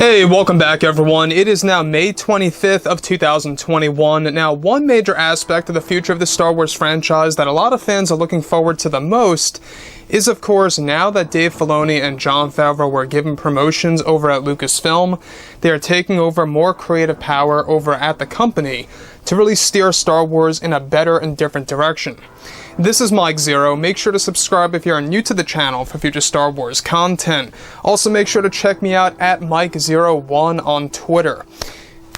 Hey, welcome back everyone. It is now May 25th of 2021. Now, one major aspect of the future of the Star Wars franchise that a lot of fans are looking forward to the most is, of course, now that Dave Filoni and Jon Favreau were given promotions over at Lucasfilm, they are taking over more creative power over at the company to really steer Star Wars in a better and different direction. This is Mike Zero. Make sure to subscribe if you're new to the channel for future Star Wars content. Also, make sure to check me out at Mike01 on Twitter.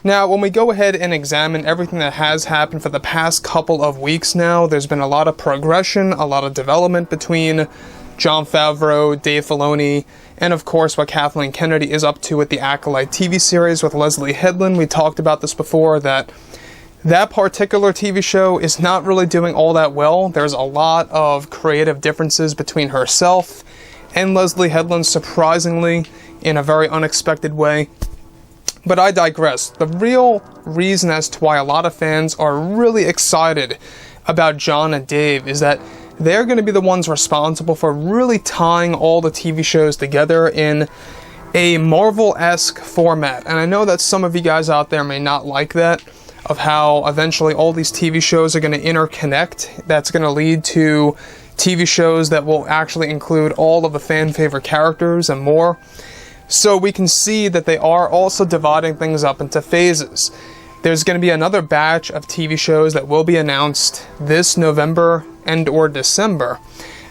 Now, when we go ahead and examine everything that has happened for the past couple of weeks now, there's been a lot of progression, a lot of development between Jon Favreau, Dave Filoni, and of course what Kathleen Kennedy is up to with the Acolyte TV series with Leslie Headland. We talked about this before, that particular TV show is not really doing all that well. There's a lot of creative differences between herself and Leslie Headland, surprisingly, in a very unexpected way. But I digress. The real reason as to why a lot of fans are really excited about Jon and Dave is that they're going to be the ones responsible for really tying all the TV shows together in a Marvel-esque format. And I know that some of you guys out there may not like that, of how eventually all these TV shows are going to interconnect. That's going to lead to TV shows that will actually include all of the fan favorite characters and more. So we can see that they are also dividing things up into phases. There's going to be another batch of TV shows that will be announced this November and or December,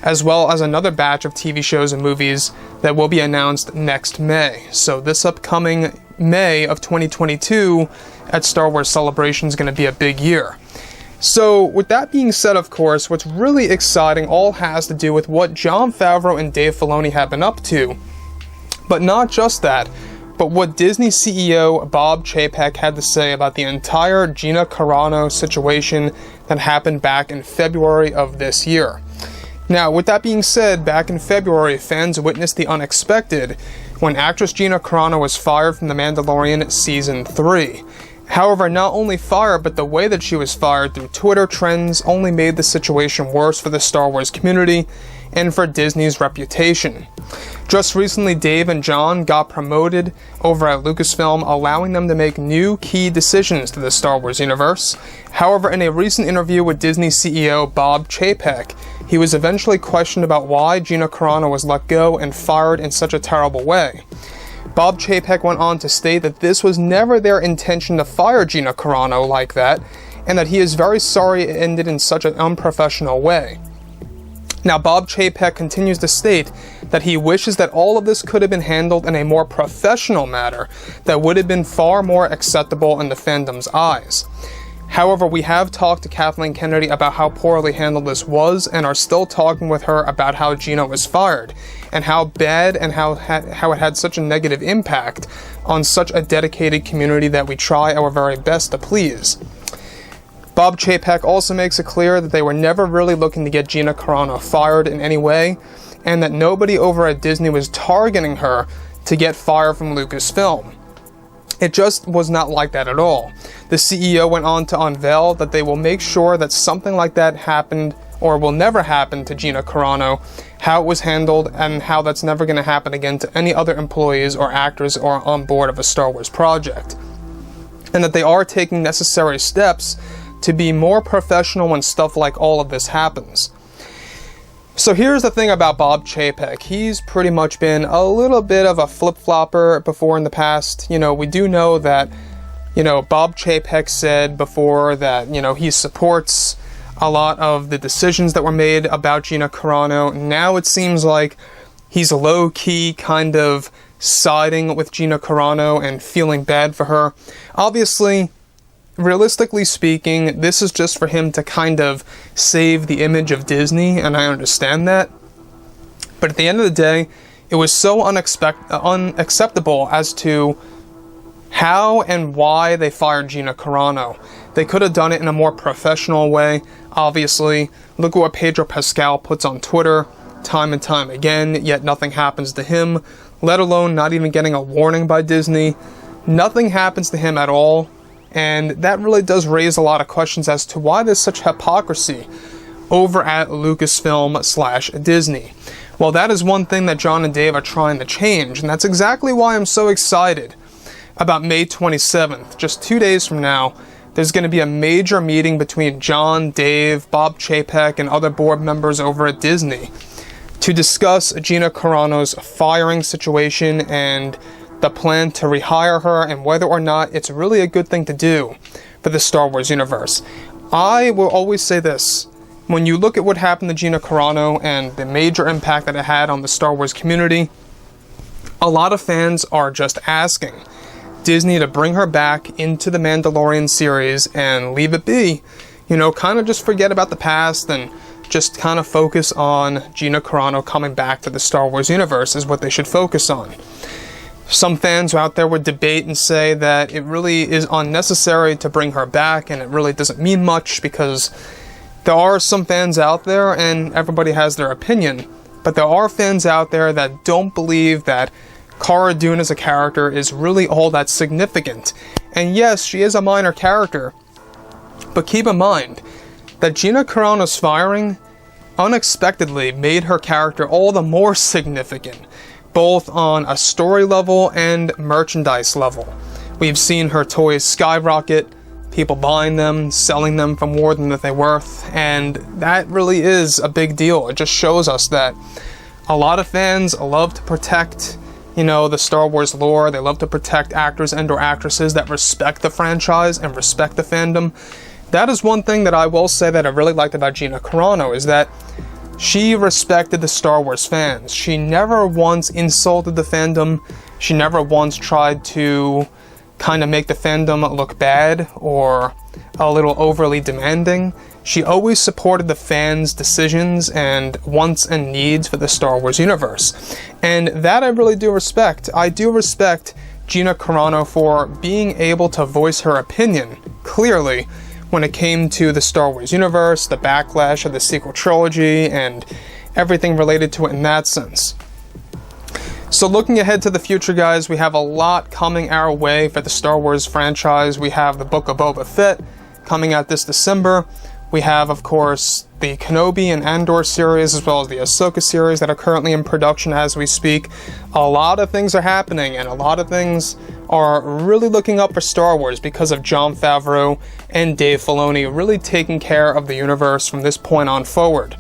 as well as another batch of TV shows and movies that will be announced next May. So this upcoming May of 2022 at Star Wars Celebration is going to be a big year. So with that being said, of course, what's really exciting all has to do with what Jon Favreau and Dave Filoni have been up to. But not just that, but what Disney CEO Bob Chapek had to say about the entire Gina Carano situation that happened back in February of this year. Now, with that being said, back in February, fans witnessed the unexpected when actress Gina Carano was fired from The Mandalorian Season 3. However, not only fired, but the way that she was fired through Twitter trends only made the situation worse for the Star Wars community and for Disney's reputation. Just recently, Dave and Jon got promoted over at Lucasfilm, allowing them to make new key decisions to the Star Wars universe. However, in a recent interview with Disney CEO Bob Chapek, he was eventually questioned about why Gina Carano was let go and fired in such a terrible way. Bob Chapek went on to state that this was never their intention to fire Gina Carano like that, and that he is very sorry it ended in such an unprofessional way. Now, Bob Chapek continues to state that he wishes that all of this could have been handled in a more professional manner that would have been far more acceptable in the fandom's eyes. However, we have talked to Kathleen Kennedy about how poorly handled this was, and are still talking with her about how Gina was fired, and how bad and how it had such a negative impact on such a dedicated community that we try our very best to please. Bob Chapek also makes it clear that they were never really looking to get Gina Carano fired in any way, and that nobody over at Disney was targeting her to get fired from Lucasfilm. It just was not like that at all. The CEO went on to unveil that they will make sure that something like that happened or will never happen to Gina Carano, how it was handled, and how that's never going to happen again to any other employees or actors or on board of a Star Wars project. And that they are taking necessary steps to be more professional when stuff like all of this happens. So here's the thing about Bob Chapek. He's pretty much been a little bit of a flip-flopper before in the past. We do know that, Bob Chapek said before that, he supports a lot of the decisions that were made about Gina Carano. Now it seems like he's low-key kind of siding with Gina Carano and feeling bad for her. Obviously, realistically speaking, this is just for him to kind of save the image of Disney, and I understand that. But at the end of the day, it was so unacceptable as to how and why they fired Gina Carano. They could have done it in a more professional way, obviously. Look at what Pedro Pascal puts on Twitter time and time again, yet nothing happens to him, let alone not even getting a warning by Disney. Nothing happens to him at all. And that really does raise a lot of questions as to why there's such hypocrisy over at Lucasfilm/Disney. Well, that is one thing that Jon and Dave are trying to change, and that's exactly why I'm so excited about May 27th, just 2 days from now, there's going to be a major meeting between John, Dave, Bob Chapek, and other board members over at Disney to discuss Gina Carano's firing situation and the plan to rehire her and whether or not it's really a good thing to do for the Star Wars universe. I will always say this. When you look at what happened to Gina Carano and the major impact that it had on the Star Wars community, a lot of fans are just asking Disney to bring her back into the Mandalorian series and leave it be. You know, kind of just forget about the past and just kind of focus on Gina Carano coming back to the Star Wars universe is what they should focus on. Some fans out there would debate and say that it really is unnecessary to bring her back and it really doesn't mean much because there are some fans out there, and everybody has their opinion, but there are fans out there that don't believe that Cara Dune as a character is really all that significant. And yes, she is a minor character, but keep in mind that Gina Carano's firing unexpectedly made her character all the more significant, both on a story level and merchandise level. We've seen her toys skyrocket, people buying them, selling them for more than that they're worth, and that really is a big deal. It just shows us that a lot of fans love to protect, you know, the Star Wars lore. They love to protect actors and or actresses that respect the franchise and respect the fandom. That is one thing that I will say that I really liked about Gina Carano, is that she respected the Star Wars fans. She never once insulted the fandom. She never once tried to kind of make the fandom look bad or a little overly demanding. She always supported the fans' decisions and wants and needs for the Star Wars universe. And that I really do respect. I do respect Gina Carano for being able to voice her opinion clearly when it came to the Star Wars universe, the backlash of the sequel trilogy, and everything related to it in that sense. So looking ahead to the future, guys, we have a lot coming our way for the Star Wars franchise. We have the Book of Boba Fett coming out this December. We have, of course, the Kenobi and Andor series, as well as the Ahsoka series that are currently in production as we speak. A lot of things are happening, and a lot of things are really looking up for Star Wars because of Jon Favreau and Dave Filoni really taking care of the universe from this point on forward.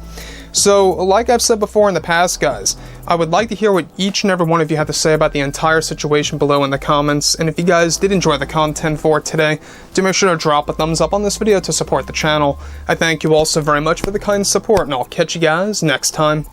So, like I've said before in the past, guys, I would like to hear what each and every one of you have to say about the entire situation below in the comments, and if you guys did enjoy the content for today, do make sure to drop a thumbs up on this video to support the channel. I thank you all so very much for the kind support, and I'll catch you guys next time.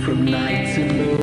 From night to morning.